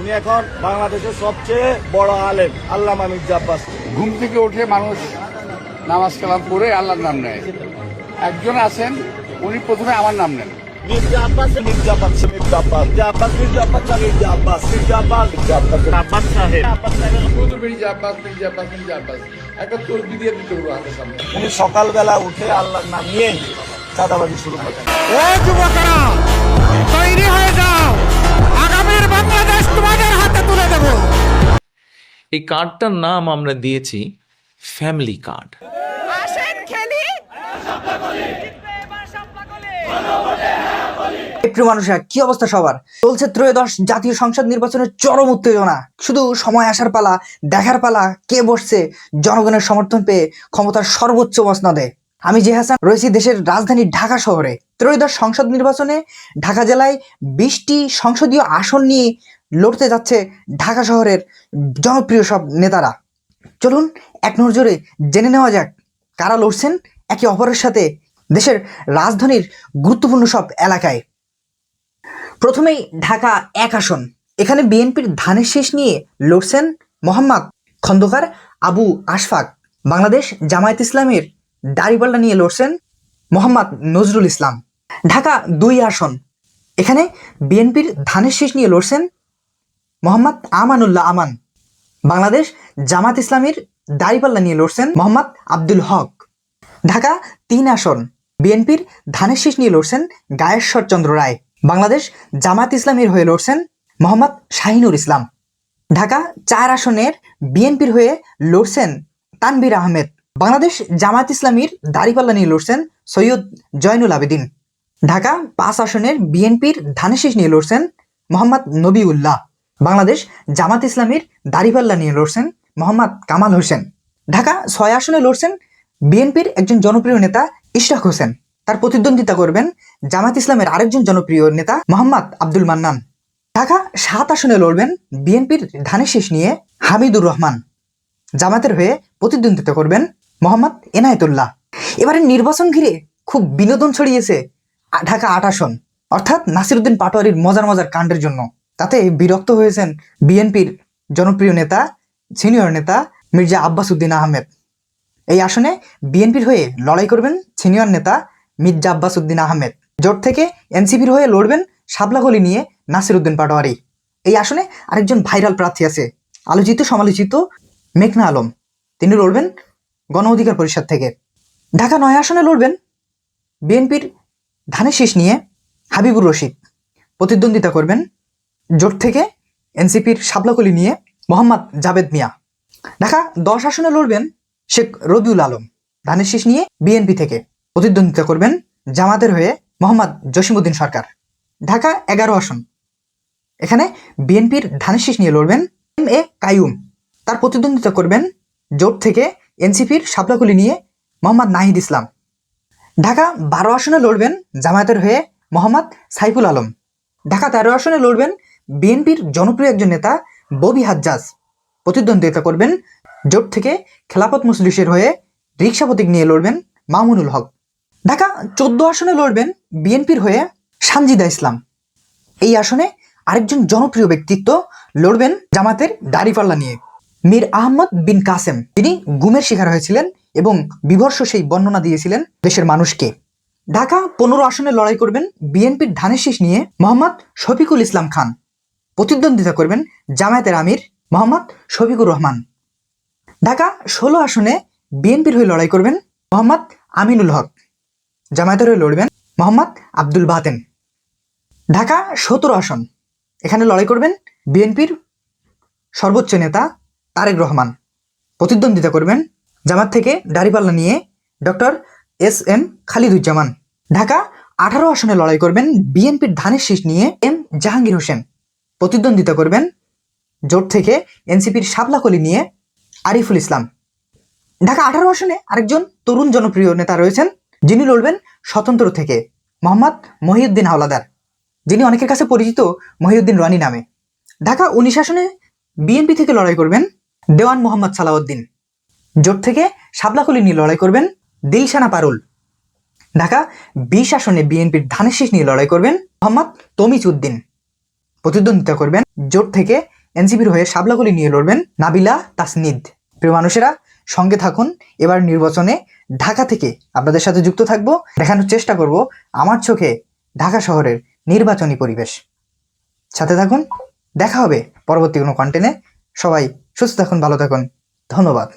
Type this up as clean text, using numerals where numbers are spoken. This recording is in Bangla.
তুমি এখন বাংলাদেশের সবচেয়ে বড় আলেম আল্লামা মির্জা আব্বাস। ঘুম থেকে উঠে মানুষ নামাজ কালাম পড়ে আল্লাহর নাম নেয়। একজন আছেন, উনি প্রথমে আমার নাম নেন। মির্জা আব্বাস, মির্জা আব্বাস, মির্জা আব্বাস, মির্জা আব্বাস, মির্জা আব্বাস, মির্জা আব্বাস, মির্জা আব্বাস, মির্জা আব্বাস, আব্বাস সাহেব, আব্বাস সাহেব। শুধু মির্জা আব্বাস, মির্জা আব্বাস, মির্জা আব্বাস, একটা তরবি দিয়ে দিতে হবে হাতের সামনে। উনি সকালবেলা উঠে আল্লাহর নাম নিয়ে চাঁদাবাজি শুরু করেন। ও যুবকেরা, তৈরি হয়ে যাও, আগামীর বাংলাদেশ তোমাদের হাতে তুলে দেব। এই কার্ডটার নাম আমরা দিয়েছি ফ্যামিলি কার্ড। আসেন খেলি। প্রিয় মানুষরা, কি অবস্থা সবার? চলছে ত্রয়োদশ জাতীয় সংসদ নির্বাচনের চরম উত্তেজনা। শুধু সময় আসার পালা, দেখার পালা কে বসছে জনগণের সমর্থন পেয়ে ক্ষমতার সর্বোচ্চ মসনদে। আমি জে হাসান রয়েছি দেশের রাজধানী ঢাকা শহরে। ত্রয়োদশ সংসদ নির্বাচনে ঢাকা জেলায় 20টি সংসদীয় আসন নিয়ে লড়তে যাচ্ছে ঢাকা শহরের জনপ্রিয় সব নেতারা। চলুন এক নজরে জেনে নেওয়া যাক কারা লড়ছেন একে অপরের সাথে দেশের রাজধানীর গুরুত্বপূর্ণ সব এলাকায়। প্রথমেই ঢাকা 1 আসন। এখানে বিএনপির ধানের শীষ নিয়ে লড়ছেন মোহাম্মদ খন্দকার আবু আশফাক। বাংলাদেশ জামায়াত ইসলামের দাড়িপাল্লা নিয়ে লড়ছেন মোহাম্মদ নজরুল ইসলাম। ঢাকা 2 আসন। এখানে বিএনপির ধানের শীষ নিয়ে লড়ছেন মোহাম্মদ আমানুল্লাহ আমান। বাংলাদেশ জামায়াত ইসলামের দাড়িপাল্লা নিয়ে লড়ছেন মোহাম্মদ আব্দুল হক। ঢাকা 3 আসন। বিএনপির ধানের শীষ নিয়ে লড়ছেন গায়েশ্বর চন্দ্র রায়। বাংলাদেশ জামাত ইসলামের হয়ে লড়ছেন মোহাম্মদ শাহিনুর ইসলাম। ঢাকা 4 আসনের বিএনপির হয়ে লড়ছেন তানভীর আহমেদ। বাংলাদেশ জামাত ইসলামীর দাড়িপাল্লা নিয়ে লড়ছেন সৈয়দ জয়নুল আবেদিন। ঢাকা 5 আসনের বিএনপির ধানের শীষ নিয়ে লড়ছেন মোহাম্মদ নবীউল্লাহ। বাংলাদেশ জামাত ইসলামীর দাড়িপাল্লা নিয়ে লড়ছেন মোহাম্মদ কামাল হোসেন। ঢাকা 6 আসনে লড়ছেন বিএনপির একজন জনপ্রিয় নেতা ইশরাক হোসেন। তার প্রতিদ্বন্দ্বিতা করবেন জামাত ইসলামের আরেকজন জনপ্রিয় নেতা মোহাম্মদ আব্দুল মান্নান। ঢাকা 7 আসনে লড়বেন বিএনপির ধানের শীষ নিয়ে হামিদুর রহমান। জামাতের হয়ে প্রতিদ্বন্দ্বিতা করবেন মোহাম্মদ এনায়েতুল্লাহ। এবারের নির্বাচন ঘিরে খুব বিনোদন ছড়িয়েছে ঢাকা 8 আসন, অর্থাৎ নাসিরউদ্দিন পাটোয়ারির মজার মজার কাণ্ডের জন্য। তাতে বিরক্ত হয়েছেন বিএনপির জনপ্রিয় নেতা, সিনিয়র নেতা মির্জা আব্বাস উদ্দিন আহমেদ। এই আসনে বিএনপির হয়ে লড়াই করবেন সিনিয়র নেতা মির্জা আব্বাস উদ্দিন আহমেদ। জোট থেকে এনসিপির হয়ে লড়বেন শাপলাকলি নিয়ে নাসিরউদ্দিন পাটোয়ারি। এই আসনে আরেকজন ভাইরাল প্রার্থী আছে, আলোচিত সমালোচিত মেঘনা আলম। তিনি লড়বেন গণ অধিকার পরিষদ থেকে। ঢাকা 9 আসনে লড়বেন বিএনপির ধানের শীষ নিয়ে হাবিবুর রশিদ। প্রতিদ্বন্দ্বিতা করবেন জোট থেকে এনসিপির শাপলাকলি নিয়ে মোহাম্মদ জাবেদ মিয়া। ঢাকা 10 আসনে লড়বেন শেখ রবিউল আলম। ধানের শীষ নিয়ে বিএনপি থেকে প্রতিদ্বন্দ্বিতা করবেন জামাতের হয়ে মোহাম্মদ জসিমউদ্দিন সরকার। ঢাকা 11 আসন। এখানে বিএনপির ধানের শীষ নিয়ে লড়বেন এম এ কাইয়ুম। তার প্রতিদ্বন্দ্বিতা করবেন জোট থেকে এনসিপির শাপলাকলি নিয়ে মোহাম্মদ নাহিদ ইসলাম। ঢাকা 12 আসনে লড়বেন জামায়াতের হয়ে মোহাম্মদ সাইফুল আলম। ঢাকা 13 আসনে লড়বেন বিএনপির জনপ্রিয় একজন নেতা ববি হাজ্জাজ। প্রতিদ্বন্দ্বিতা করবেন জোট থেকে খেলাফত মজলিসের হয়ে রিকশা প্রতীক নিয়ে লড়বেন মামুনুল হক। ঢাকা 14 আসনে লড়বেন বিএনপির হয়ে সানজিদা ইসলাম। এই আসনে আরেকজন জনপ্রিয় ব্যক্তিত্ব লড়বেন জামাতের দাড়িপাল্লা নিয়ে মীর আহমদ বিন কাসেম। তিনি গুমের শিকার হয়েছিলেন এবং বিভৎস সেই বর্ণনা দিয়েছিলেন দেশের মানুষকে। ঢাকা 15 আসনে লড়াই করবেন বিএনপির ধানের শীষ নিয়ে মোহাম্মদ শফিকুল ইসলাম খান। প্রতিদ্বন্দ্বিতা করবেন জামায়াতের আমির মোহাম্মদ শফিকুর রহমান। ঢাকা 16 আসনে বিএনপির হয়ে লড়াই করবেন মোহাম্মদ আমিনুল হক। জামায়াতের হয়ে লড়বেন মোহাম্মদ আব্দুল বাতেন। ঢাকা 17 আসন। এখানে লড়াই করবেন বিএনপির সর্বোচ্চ নেতা তারেক রহমান। প্রতিদ্বন্দ্বিতা করবেন জামাত থেকে দাড়িপাল্লা নিয়ে doctor S M Khaliduzzaman. Dhaka 18 আসনে লড়াই করবেন বিএনপির ধানের শীষ নিয়ে এম জাহাঙ্গীর হোসেন। প্রতিদ্বন্দ্বিতা করবেন জোট থেকে এনসিপির শাপলাকলি নিয়ে আরিফুল ইসলাম। ঢাকা 18 আসনে আরেকজন তরুণ জনপ্রিয় নেতা রয়েছেন, যিনি লড়বেন স্বতন্ত্র থেকে মোহাম্মদ মহিউদ্দিন হাওলাদার, যিনি অনেকের কাছে পরিচিত মহিউদ্দিন রানী নামে। ঢাকা 19 আসনে বিএনপি থেকে লড়াই করবেন দেওয়ান মোহাম্মদ সালাউদ্দিন। জোট থেকে শাপলাকলি নিয়ে লড়াই করবেন দিলশানা পারুল। ঢাকা 20 আসনে বিএনপির ধানের শীষ নিয়ে লড়াই করবেন মোহাম্মদ তমিজ উদ্দিন। প্রতিদ্বন্দ্বিতা করবেন। জোট থেকে এনসিপির হয়ে শাবলাগুলি নিয়ে লড়বেন নাবিলা তাসনিদ। প্রিয় মানুষেরা, সঙ্গে থাকুন। এবার নির্বাচনে ঢাকা থেকে আপনাদের সাথে যুক্ত থাকব, দেখানোর চেষ্টা করব আমার চোখে ঢাকা শহরের নির্বাচনী পরিবেশ। সাথে থাকুন, দেখা হবে পরবর্তী কোনো কন্টেন্টে। সবাই সুস্থ থাকুন, ভালো থাকুন, ধন্যবাদ।